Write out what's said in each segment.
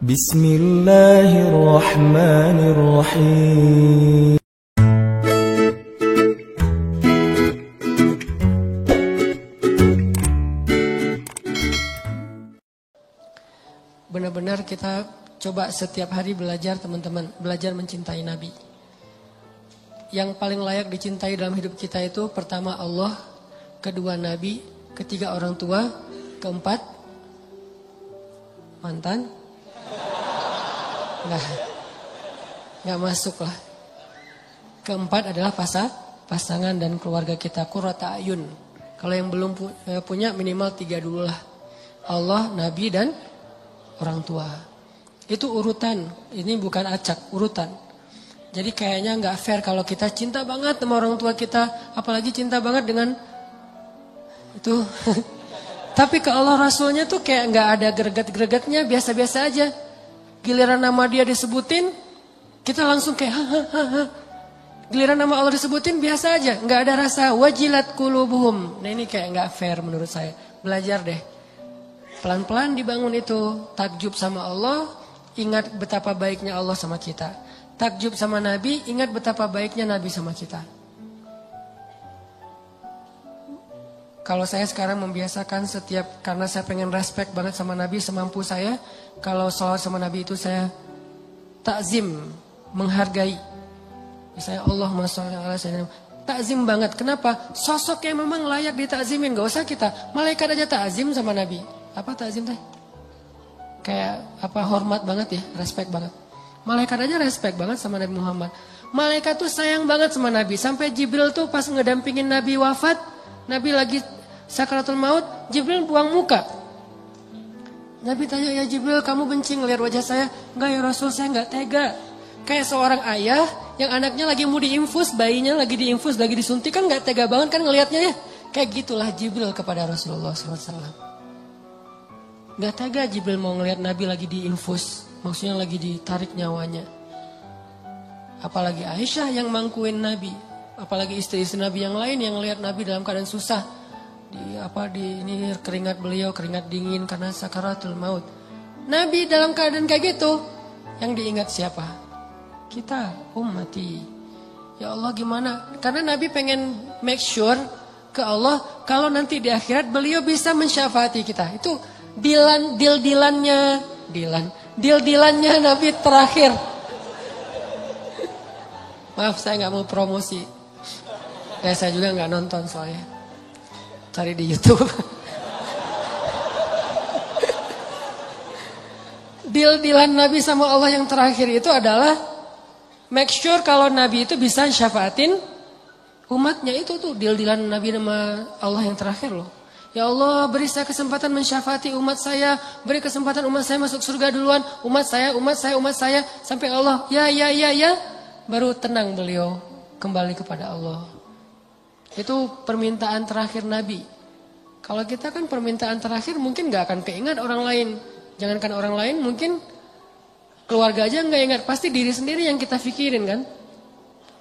Bismillahirrahmanirrahim. Benar-benar kita coba setiap hari belajar, teman-teman, belajar mencintai Nabi. Yang paling layak dicintai dalam hidup kita itu pertama Allah, kedua Nabi, ketiga orang tua, keempat mantan. Nggak masuk lah. Keempat adalah pasangan dan keluarga kita, qurrata ayun. Kalau yang belum punya minimal 3 dulu lah. Allah, Nabi dan orang tua. Itu urutan, ini bukan acak, urutan. Jadi kayaknya nggak fair kalau kita cinta banget sama orang tua kita, apalagi cinta banget dengan itu. Tapi ke Allah Rasulnya tuh kayak nggak ada greget-gregetnya, biasa-biasa aja. Giliran nama dia disebutin, kita langsung kayak ha. Giliran nama Allah disebutin biasa aja, nggak ada rasa wajilat qulubuhum. Nah ini kayak nggak fair menurut saya. Belajar deh. Pelan-pelan dibangun itu, takjub sama Allah, ingat betapa baiknya Allah sama kita. Takjub sama Nabi, ingat betapa baiknya Nabi sama kita. Kalau saya sekarang membiasakan setiap, karena saya pengen respect banget sama Nabi semampu saya, kalau sholawat sama Nabi itu saya takzim, menghargai. Misalnya Allahumma sholli ala sayyidina, takzim banget. Kenapa? Sosok yang memang layak ditakzimin, gak usah kita. Malaikat aja takzim sama Nabi. Apa takzim teh? Kayak apa, hormat banget ya, respect banget. Malaikat aja respect banget sama Nabi Muhammad. Malaikat tuh sayang banget sama Nabi. Sampai Jibril tuh pas ngedampingin Nabi wafat, Nabi lagi sakaratul maut, Jibril buang muka. Nabi tanya, ya Jibril, kamu benci ngeliat wajah saya? Enggak ya Rasul, saya enggak tega. Kayak seorang ayah yang anaknya lagi mau diinfus, bayinya lagi diinfus, lagi disuntik, kan enggak tega banget kan ngelihatnya ya. Kayak gitulah Jibril kepada Rasulullah SAW. Enggak tega Jibril mau ngelihat Nabi lagi diinfus. Maksudnya lagi ditarik nyawanya. Apalagi Aisyah yang mangkuin Nabi. Apalagi istri-istri Nabi yang lain yang lihat Nabi dalam keadaan susah. Ini keringat beliau, keringat dingin karena sakaratul maut. Nabi dalam keadaan kayak gitu, yang diingat siapa? Kita, ummati. Ya Allah gimana? Karena Nabi pengen make sure ke Allah kalau nanti di akhirat beliau bisa mensyafaati kita. Itu deal-dealannya Nabi terakhir. Maaf saya nggak mau promosi. Ya saya juga nggak nonton soalnya. Cari di YouTube. Deal-dealan Nabi sama Allah yang terakhir itu adalah make sure kalau Nabi itu bisa syafaatin umatnya. Itu tuh deal-dealan Nabi sama Allah yang terakhir loh. Ya Allah, beri saya kesempatan mensyafaati umat saya. Beri kesempatan umat saya masuk surga duluan. Umat saya. Sampai Allah, ya. Baru tenang beliau kembali kepada Allah. Itu permintaan terakhir Nabi. Kalau kita kan permintaan terakhir mungkin gak akan keingat orang lain. Jangankan orang lain, mungkin keluarga aja gak ingat. Pasti diri sendiri yang kita pikirin kan.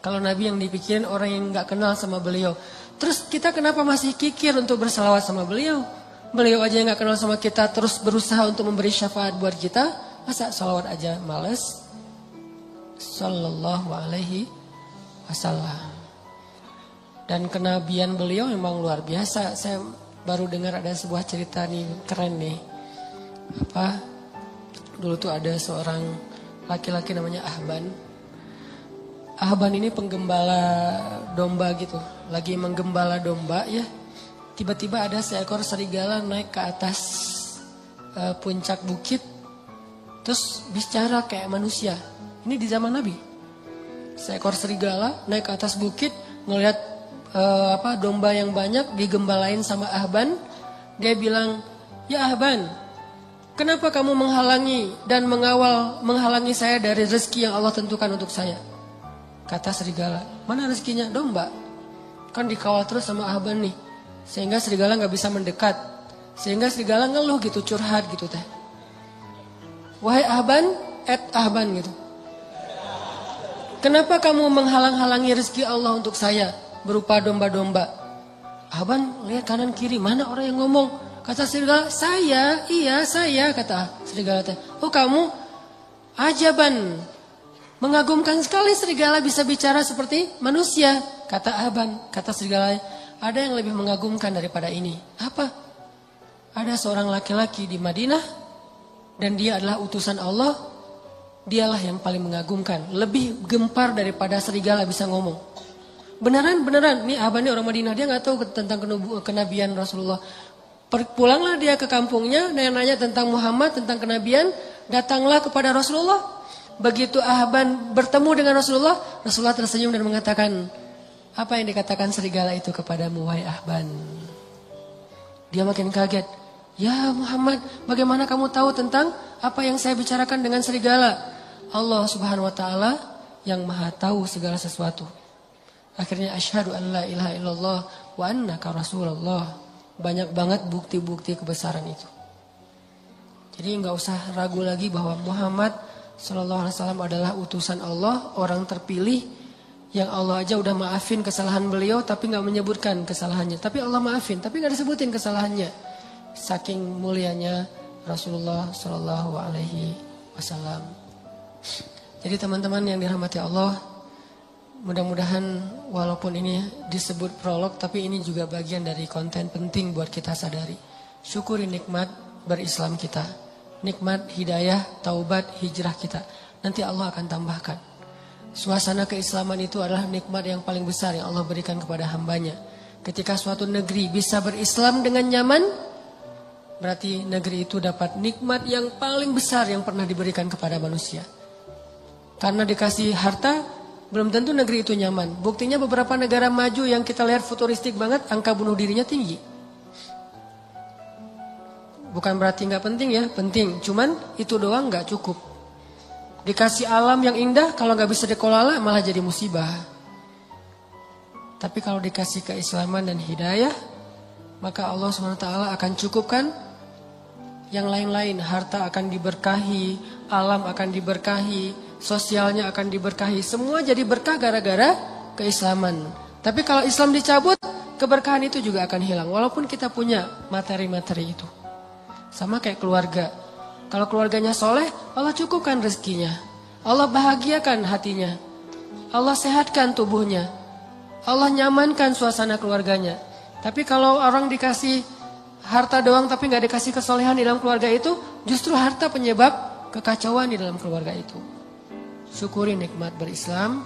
Kalau Nabi yang dipikirin orang yang gak kenal sama beliau. Terus kita kenapa masih kikir untuk berselawat sama beliau? Beliau aja yang gak kenal sama kita terus berusaha untuk memberi syafaat buat kita. Masa salawat aja males? Sallallahu alaihi wasallam. Dan kenabian beliau memang luar biasa. Saya baru dengar ada sebuah cerita nih, keren nih. Dulu tuh ada seorang laki-laki namanya Ahban. Ahban ini penggembala domba gitu. Lagi menggembala domba ya. Tiba-tiba ada seekor serigala naik ke atas puncak bukit. Terus bicara kayak manusia. Ini di zaman Nabi. Seekor serigala naik ke atas bukit. Ngelihat domba yang banyak digembalain sama Ahban. Dia bilang, ya Ahban, kenapa kamu menghalangi dan menghalangi saya dari rezeki yang Allah tentukan untuk saya? Kata serigala, mana rezekinya? Domba. Kan dikawal terus sama Ahban nih. Sehingga serigala gak bisa mendekat. Sehingga serigala ngeluh gitu, curhat gitu teh. Wahai Ahban, Ahban gitu. Kenapa kamu menghalang-halangi rezeki Allah untuk saya berupa domba-domba? Ahban lihat kanan kiri, mana orang yang ngomong? Kata serigala, saya, iya saya, kata serigala teh. Oh kamu? Ajaban, mengagumkan sekali serigala bisa bicara seperti manusia. Kata Aban, kata serigala, ada yang lebih mengagumkan daripada ini. Apa? Ada seorang laki-laki di Madinah dan dia adalah utusan Allah. Dialah yang paling mengagumkan, lebih gempar daripada serigala bisa ngomong. Beneran. Nih Aban ini orang Madinah, dia nggak tahu tentang kenabian Rasulullah. Pulanglah dia ke kampungnya, nanya tentang Muhammad, tentang kenabian, datanglah kepada Rasulullah. Begitu Ahban bertemu dengan Rasulullah, Rasulullah tersenyum dan mengatakan, apa yang dikatakan serigala itu kepadamu, wahai Ahban? Dia makin kaget. Ya Muhammad, bagaimana kamu tahu tentang apa yang saya bicarakan dengan serigala? Allah Subhanahu wa taala yang Maha tahu segala sesuatu. Akhirnya asyhadu an la ilaha illallah wa annaka rasulullah. Banyak banget bukti-bukti kebesaran itu. Jadi nggak usah ragu lagi bahwa Muhammad sallallahu alaihi wasallam adalah utusan Allah, orang terpilih yang Allah aja udah maafin kesalahan beliau tapi nggak menyebutkan kesalahannya. Tapi Allah maafin, tapi nggak disebutin kesalahannya. Saking mulianya Rasulullah sallallahu alaihi wasallam. Jadi teman-teman yang dirahmati Allah, mudah-mudahan walaupun ini disebut prolog, tapi ini juga bagian dari konten penting buat kita sadari. Syukuri nikmat berislam kita. Nikmat hidayah, taubat, hijrah kita. Nanti Allah akan tambahkan. Suasana keislaman itu adalah nikmat yang paling besar yang Allah berikan kepada hambanya. Ketika suatu negeri bisa berislam dengan nyaman, berarti negeri itu dapat nikmat yang paling besar yang pernah diberikan kepada manusia. Karena dikasih harta, belum tentu negeri itu nyaman. Buktinya beberapa negara maju yang kita lihat futuristik banget, angka bunuh dirinya tinggi. Bukan berarti nggak penting ya, penting. Cuman itu doang nggak cukup. Dikasih alam yang indah, kalau nggak bisa dikelola malah jadi musibah. Tapi kalau dikasih keislaman dan hidayah, maka Allah SWT akan cukupkan yang lain-lain. Harta akan diberkahi, alam akan diberkahi, sosialnya akan diberkahi. Semua jadi berkah gara-gara keislaman. Tapi kalau Islam dicabut, keberkahan itu juga akan hilang. Walaupun kita punya materi-materi itu. Sama kayak keluarga. Kalau keluarganya soleh, Allah cukupkan rezekinya. Allah bahagiakan hatinya. Allah sehatkan tubuhnya. Allah nyamankan suasana keluarganya. Tapi kalau orang dikasih harta doang tapi gak dikasih kesolehan di dalam keluarga itu, justru harta penyebab kekacauan di dalam keluarga itu. Syukuri nikmat berislam.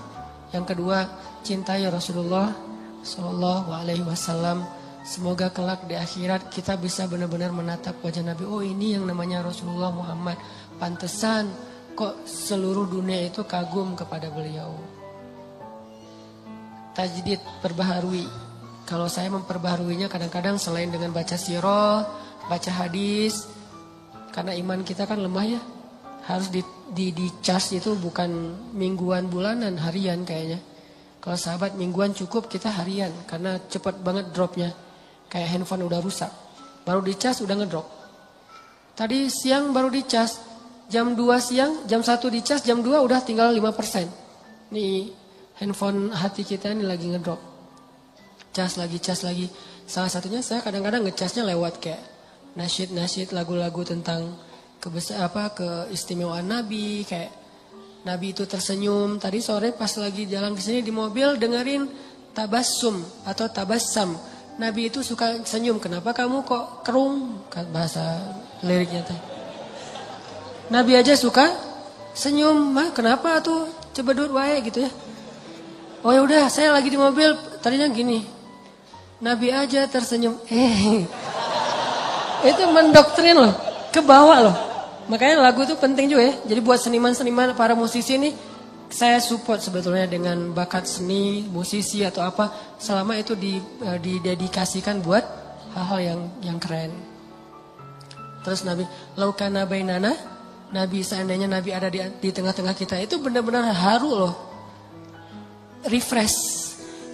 Yang kedua, cintai Rasulullah Sallallahu Alaihi Wasallam. Semoga kelak di akhirat kita bisa benar-benar menatap wajah Nabi. Oh, ini yang namanya Rasulullah Muhammad. Pantesan kok seluruh dunia itu kagum kepada beliau. Tajdid, perbaharui. Kalau saya memperbaharuinya kadang-kadang selain dengan baca sirah, baca hadis. Karena iman kita kan lemah ya. Harus di charge itu bukan mingguan, bulanan, harian kayaknya. Kalau sahabat mingguan cukup, kita harian. Karena cepat banget dropnya. Kayak handphone udah rusak. Baru di charge udah ngedrop. Tadi siang baru di charge. Jam 2 siang, jam 1 di charge, jam 2 udah tinggal 5%. Nih handphone hati kita ini lagi ngedrop. Cas lagi. Salah satunya saya kadang-kadang ngecasnya lewat kayak nasyid-nasyid, lagu-lagu tentang keistimewaan Nabi, kayak Nabi itu tersenyum. Tadi sore pas lagi jalan ke sini di mobil dengerin tabassum atau tabassam. Nabi itu suka senyum. Kenapa kamu kok kerung? Bahasa liriknya teh. Nabi aja suka senyum. Mah kenapa tuh cebedut wae gitu ya. Oh ya udah, saya lagi di mobil tadinya gini. Nabi aja tersenyum. Itu mendoktrin loh, ke bawah loh. Makanya lagu itu penting juga ya. Jadi buat seniman-seniman, para musisi nih, saya support sebetulnya dengan bakat seni, musisi atau apa, selama itu didedikasikan buat hal-hal yang keren. Terus Nabi, laukana bainana, Nabi seandainya Nabi ada di tengah-tengah kita, itu benar-benar haru loh. Refresh.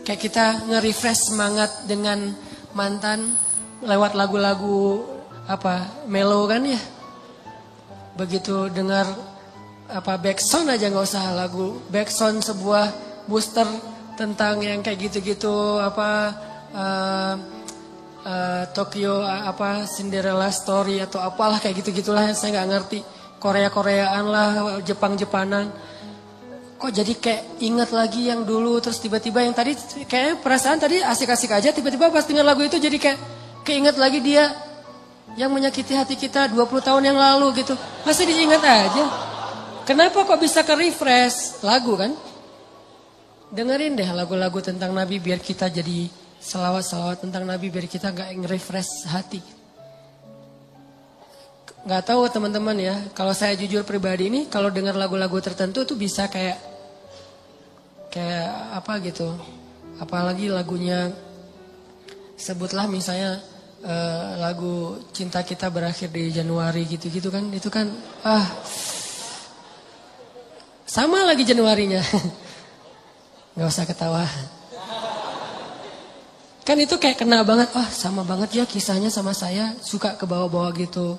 Kayak kita nge-refresh semangat dengan mantan lewat lagu-lagu melo kan ya. Begitu dengar backsound aja nggak usah lagu backsound sebuah booster tentang yang kayak gitu-gitu Tokyo Cinderella Story atau apalah kayak gitu-gitulah, saya nggak ngerti. Korea-Koreaan lah, Jepang-Jepanan. Kok jadi kayak ingat lagi yang dulu, terus tiba-tiba yang tadi kayaknya perasaan tadi asik-asik aja, tiba-tiba pas dengar lagu itu jadi kayak keinget lagi dia yang menyakiti hati kita 20 tahun yang lalu gitu. Masih diingat aja. Kenapa kok bisa ke refresh lagu kan? Dengerin deh lagu-lagu tentang Nabi biar kita jadi selawat-selawat tentang Nabi biar kita gak nge-refresh hati. Gak tahu teman-teman ya, kalau saya jujur pribadi ini kalau dengar lagu-lagu tertentu tuh bisa kayak apa gitu. Apalagi lagunya sebutlah misalnya lagu Cinta Kita Berakhir di Januari gitu-gitu kan. Itu kan sama lagi Januarinya. Gak usah ketawa. Kan itu kayak kena banget. Sama banget ya kisahnya sama saya. Suka ke bawah-bawah gitu.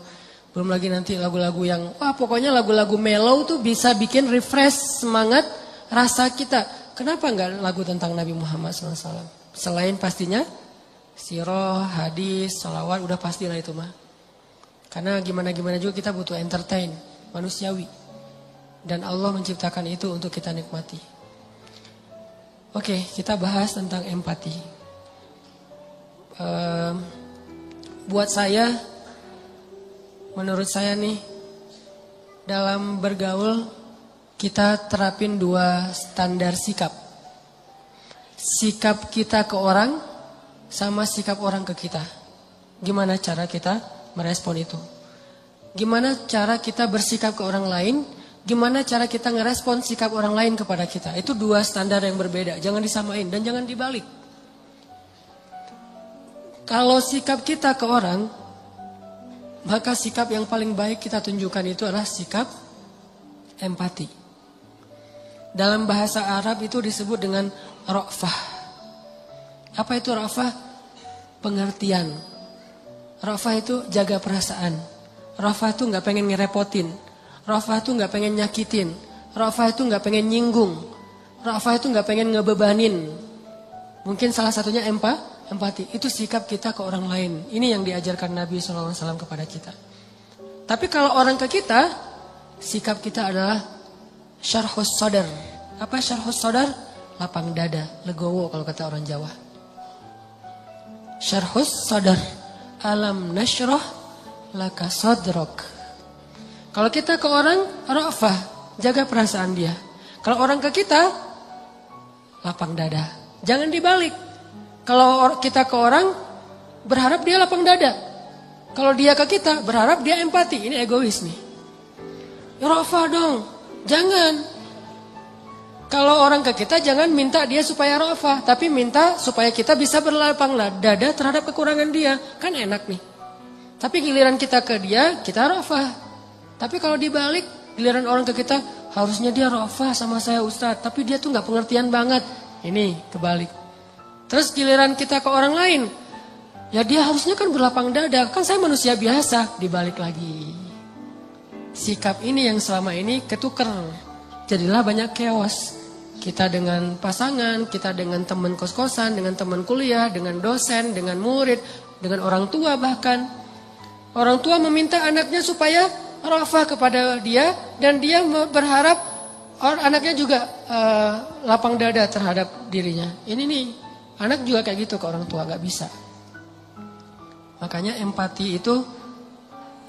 Belum lagi nanti lagu-lagu yang pokoknya lagu-lagu mellow tuh bisa bikin refresh semangat rasa kita. Kenapa enggak lagu tentang Nabi Muhammad SAW? Selain pastinya sirah, hadis, sholawat udah pastilah itu mah. Karena gimana-gimana juga kita butuh entertain. Manusiawi. Dan Allah menciptakan itu untuk kita nikmati. Oke, kita bahas tentang empati. Buat saya, menurut saya nih, dalam bergaul kita terapin 2 standar sikap. Sikap kita ke orang sama sikap orang ke kita. Gimana cara kita merespon itu? Gimana cara kita bersikap ke orang lain? Gimana cara kita ngerespon sikap orang lain kepada kita? Itu 2 standar yang berbeda. Jangan disamain dan jangan dibalik. Kalau sikap kita ke orang, maka sikap yang paling baik kita tunjukkan itu adalah sikap empati. Dalam bahasa Arab itu disebut dengan ra'fah. Apa itu ra'fah? Pengertian. Ra'fah itu jaga perasaan. Ra'fah itu gak pengen ngerepotin. Ra'fah itu gak pengen nyakitin. Ra'fah itu gak pengen nyinggung. Ra'fah itu gak pengen ngebebanin. Mungkin salah satunya empati. Itu sikap kita ke orang lain. Ini yang diajarkan Nabi SAW kepada kita. Tapi kalau orang ke kita, sikap kita adalah syarhus sadar. Apa syarhus sadar? Lapang dada, legowo kalau kata orang Jawa. Syarhus sadar. Alam nasyrah laka sadrak. Kalau kita ke orang, ra'fah, jaga perasaan dia. Kalau orang ke kita, lapang dada. Jangan dibalik. Kalau kita ke orang, berharap dia lapang dada. Kalau dia ke kita, berharap dia empati. Ini egois nih. Ya ra'fah dong, jangan. Kalau orang ke kita, jangan minta dia supaya ra'fah. Tapi minta supaya kita bisa berlapang dada terhadap kekurangan dia. Kan enak nih. Tapi giliran kita ke dia, kita ra'fah. Tapi kalau dibalik, giliran orang ke kita, harusnya dia ra'fah sama saya Ustadz. Tapi dia tuh gak pengertian banget. Ini kebalik. Terus giliran kita ke orang lain, ya dia harusnya kan berlapang dada. Kan saya manusia biasa, dibalik lagi. Sikap ini yang selama ini ketuker. Jadilah banyak chaos. Kita dengan pasangan, kita dengan teman kos-kosan, dengan teman kuliah, dengan dosen, dengan murid, dengan orang tua bahkan. Orang tua meminta anaknya supaya ra'fah kepada dia dan dia berharap anaknya juga lapang dada terhadap dirinya. Ini nih, anak juga kayak gitu ke orang tua, gak bisa. Makanya empati itu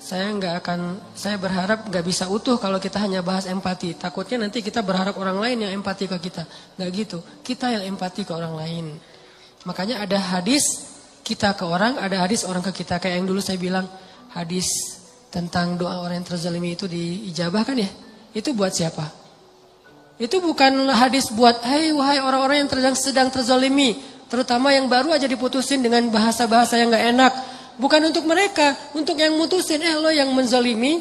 saya berharap gak bisa utuh kalau kita hanya bahas empati. Takutnya nanti kita berharap orang lain yang empati ke kita. Gak gitu, kita yang empati ke orang lain. Makanya ada hadis kita ke orang, ada hadis orang ke kita. Kayak yang dulu saya bilang, hadis tentang doa orang yang terzalimi itu diijabah kan ya? Itu buat siapa? Itu bukan hadis buat wahai orang-orang yang sedang terzalimi, terutama yang baru aja diputusin dengan bahasa-bahasa yang gak enak. Bukan untuk mereka, untuk yang mutusin. Lo yang menzalimi,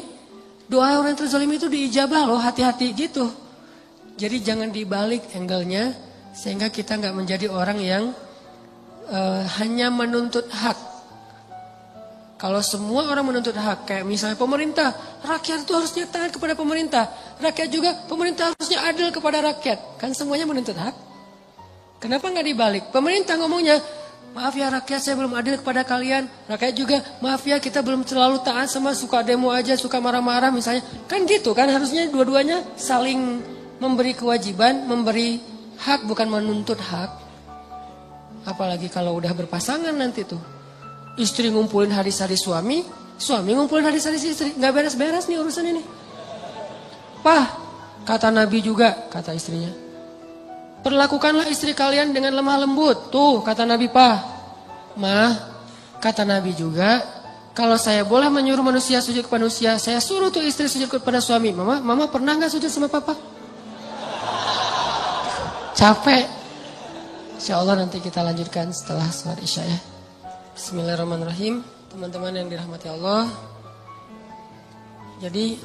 doa orang yang terzalimi itu diijabah loh, hati-hati gitu. Jadi jangan dibalik angle-nya, sehingga kita gak menjadi orang yang hanya menuntut hak. Kalau semua orang menuntut hak, kayak misalnya pemerintah, rakyat itu harusnya taat kepada pemerintah. Rakyat juga, pemerintah harusnya adil kepada rakyat. Kan semuanya menuntut hak. Kenapa nggak dibalik? Pemerintah ngomongnya, Maaf ya rakyat, saya belum adil kepada kalian. Rakyat juga, maaf ya kita belum terlalu taat, sama suka demo aja, suka marah-marah misalnya. Kan gitu kan, harusnya dua-duanya saling memberi kewajiban, memberi hak, bukan menuntut hak. Apalagi kalau udah berpasangan nanti tuh. Istri ngumpulin hadis-hadis suami, suami ngumpulin hadis-hadis istri. Gak beres-beres nih urusan ini. Pah, kata Nabi juga, kata istrinya. Perlakukanlah istri kalian dengan lemah lembut. Tuh kata Nabi, Pak. Mah, kata Nabi juga, kalau saya boleh menyuruh manusia sujud kepada manusia, saya suruh tuh istri sujud kepada suami. Mama pernah gak sujud sama papa? Capek. Insya Allah nanti kita lanjutkan setelah sholat isya ya. Bismillahirrahmanirrahim. Teman-teman yang dirahmati Allah. Jadi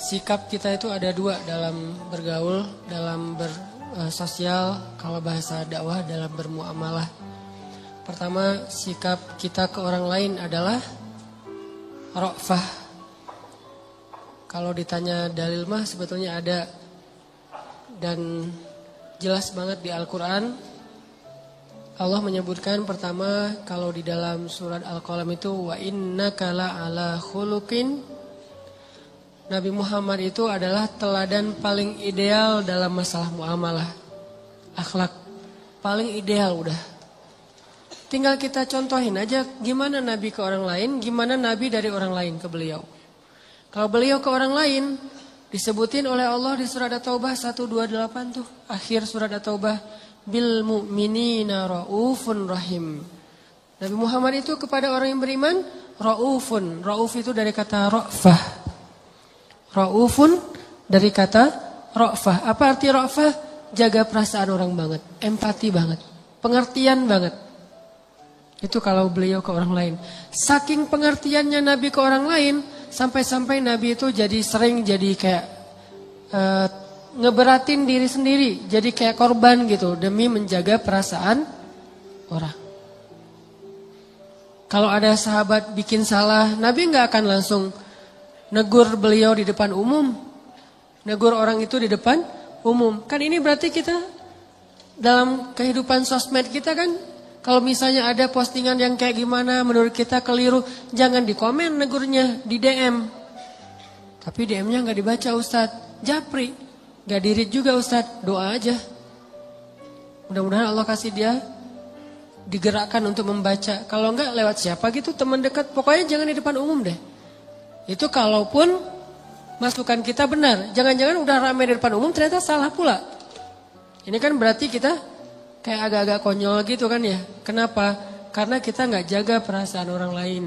sikap kita itu ada dua dalam bergaul, dalam bersosial, kalau bahasa dakwah dalam bermuamalah. Pertama, sikap kita ke orang lain adalah ra'fah. Kalau ditanya dalil mah sebetulnya ada, dan jelas banget di Al-Quran. Allah menyebutkan pertama, kalau di dalam surat Al-Qalam itu, wa innaka la'ala khuluqin. Nabi Muhammad itu adalah teladan paling ideal dalam masalah muamalah. Akhlak paling ideal udah. Tinggal kita contohin aja gimana Nabi ke orang lain, gimana Nabi dari orang lain ke beliau. Kalau beliau ke orang lain, disebutin oleh Allah di surat At-Taubah 128 tuh. Akhir surat At-Taubah, bil mu'minina ra'ufun rahim. Nabi Muhammad itu kepada orang yang beriman, ra'ufun. Ra'uf itu dari kata ra'fah. Ra'ufun dari kata ra'fah. Apa arti ra'fah? Jaga perasaan orang banget, empati banget, pengertian banget. Itu kalau beliau ke orang lain. Saking pengertiannya Nabi ke orang lain, sampai-sampai Nabi itu jadi sering jadi kayak ngeberatin diri sendiri, jadi kayak korban gitu demi menjaga perasaan orang. Kalau ada sahabat bikin salah, Nabi nggak akan langsung negur beliau di depan umum. Negur orang itu di depan umum. Kan ini berarti kita dalam kehidupan sosmed kita kan, kalau misalnya ada postingan yang kayak gimana menurut kita keliru, jangan di komen negurnya, di DM. Tapi DM-nya gak dibaca Ustadz, japri. Gak dirit juga Ustadz, doa aja. Mudah-mudahan Allah kasih dia digerakkan untuk membaca. Kalau enggak lewat siapa gitu, teman dekat. Pokoknya jangan di depan umum deh. Itu kalaupun masukan kita benar. Jangan-jangan udah ramai di depan umum ternyata salah pula. Ini kan berarti kita kayak agak-agak konyol gitu kan ya. Kenapa? Karena kita gak jaga perasaan orang lain.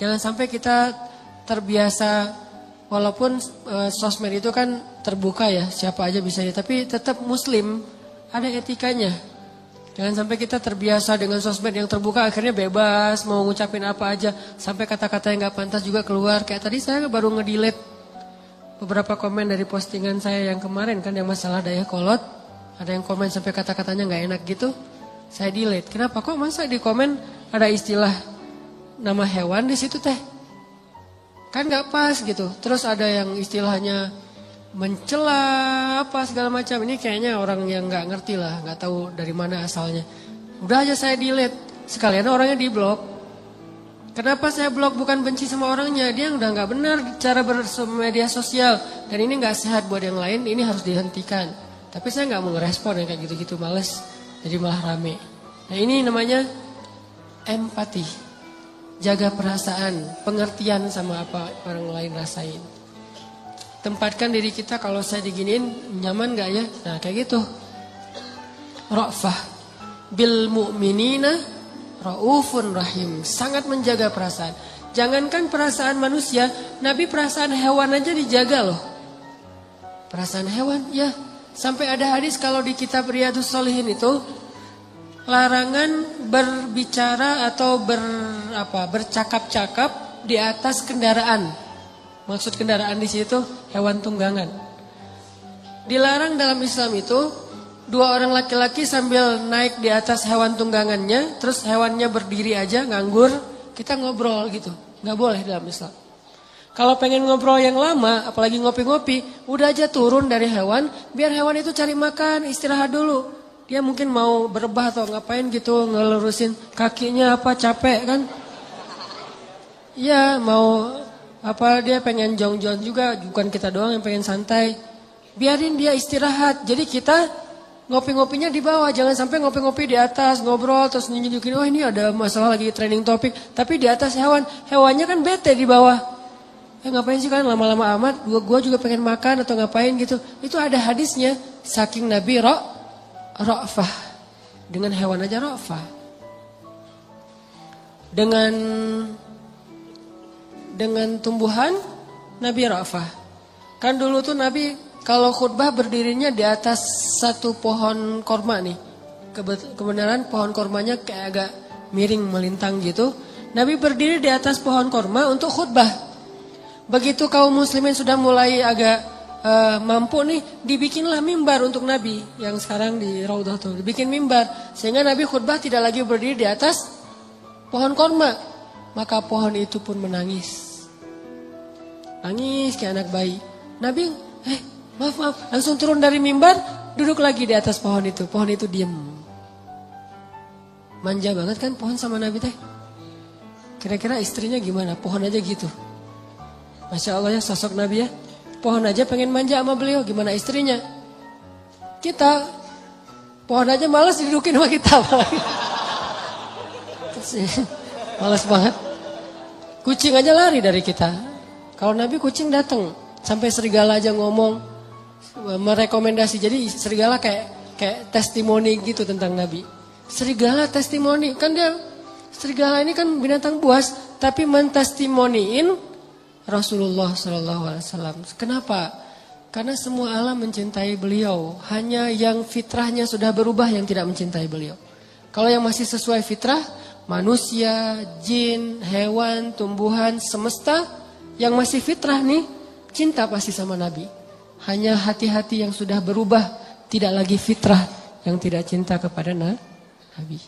Jangan sampai kita terbiasa, walaupun sosmed itu kan terbuka ya, siapa aja bisa ya. Tapi tetap muslim, ada etikanya. Jangan sampai kita terbiasa dengan sosmed yang terbuka, akhirnya bebas mau ngucapin apa aja, sampai kata-kata yang gak pantas juga keluar. Kayak tadi saya baru nge-delete beberapa komen dari postingan saya yang kemarin kan, yang masalah Dayakolot. Ada yang komen sampai kata-katanya gak enak gitu, saya delete. Kenapa? Kok masa di komen ada istilah nama hewan di situ teh? Kan gak pas gitu. Terus ada yang istilahnya mencela apa segala macam. Ini kayaknya orang yang nggak ngerti lah, nggak tahu dari mana asalnya. Udah aja saya delete, sekalian orangnya di blok. Kenapa saya blok? Bukan benci sama orangnya, dia udah nggak benar cara bermedia sosial, dan ini nggak sehat buat yang lain. Ini harus dihentikan. Tapi saya nggak mau ngerespon yang kayak gitu-gitu, males. Jadi malah rame. Nah ini namanya empati, jaga perasaan, pengertian sama apa orang lain rasain. Tempatkan diri kita, kalau saya diginiin nyaman gak ya? Nah kayak gitu. Ra'fah bil mu'minina ra'ufun rahim. Sangat menjaga perasaan. Jangankan perasaan manusia, Nabi perasaan hewan aja dijaga loh. Perasaan hewan ya. Sampai ada hadis kalau di kitab Riyadhus Shalihin itu, larangan berbicara atau bercakap-cakap di atas kendaraan. Maksud kendaraan di situ hewan tunggangan. Dilarang dalam Islam itu dua orang laki-laki sambil naik di atas hewan tunggangannya, terus hewannya berdiri aja nganggur, kita ngobrol gitu. Nggak boleh dalam Islam. Kalau pengen ngobrol yang lama, apalagi ngopi-ngopi, udah aja turun dari hewan, biar hewan itu cari makan, istirahat dulu. Dia mungkin mau berebah atau ngapain gitu, ngelurusin kakinya apa capek kan. Iya mau apa dia pengen jong-jong juga, bukan kita doang yang pengen santai. Biarin dia istirahat. Jadi kita ngopi-ngopinya di bawah, jangan sampai ngopi-ngopi di atas, ngobrol terus nunjukin, oh ini ada masalah lagi training topik, tapi di atas hewannya kan bete di bawah. Ngapain sih kan lama-lama amat, gua juga pengen makan atau ngapain gitu. Itu ada hadisnya, saking Nabi ra'fah. Dengan hewan aja ra'fah. Dengan tumbuhan Nabi ra'fah. Kan dulu tuh Nabi kalau khutbah berdirinya di atas satu pohon korma nih. Kebenaran pohon kormanya kayak agak miring melintang gitu. Nabi berdiri di atas pohon korma untuk khutbah. Begitu kaum muslimin sudah mulai agak mampu nih, dibikinlah mimbar untuk Nabi. Yang sekarang di Raudhah tuh, dibikin mimbar. Sehingga Nabi khutbah tidak lagi berdiri di atas pohon korma. Maka pohon itu pun menangis. Nangis kayak anak bayi. Nabi, maaf, langsung turun dari mimbar, duduk lagi di atas pohon itu. Pohon itu diem. Manja banget kan pohon sama Nabi teh. Kira-kira istrinya gimana? Pohon aja gitu. Masya Allah ya sosok Nabi ya. Pohon aja pengen manja sama beliau, gimana istrinya? Kita, pohon aja malas didudukin sama kita. Malas banget. Kucing aja lari dari kita. Kalau Nabi kucing datang. Sampai serigala aja ngomong, merekomendasi. Jadi serigala kayak testimoni gitu tentang Nabi. Serigala testimoni, kan dia serigala ini kan binatang buas, tapi mentestimoniin Rasulullah SAW. Kenapa? Karena semua alam mencintai beliau. Hanya yang fitrahnya sudah berubah yang tidak mencintai beliau. Kalau yang masih sesuai fitrah, manusia, jin, hewan, tumbuhan, semesta, yang masih fitrah nih, cinta pasti sama Nabi. Hanya hati-hati yang sudah berubah, tidak lagi fitrah, yang tidak cinta kepada Nabi.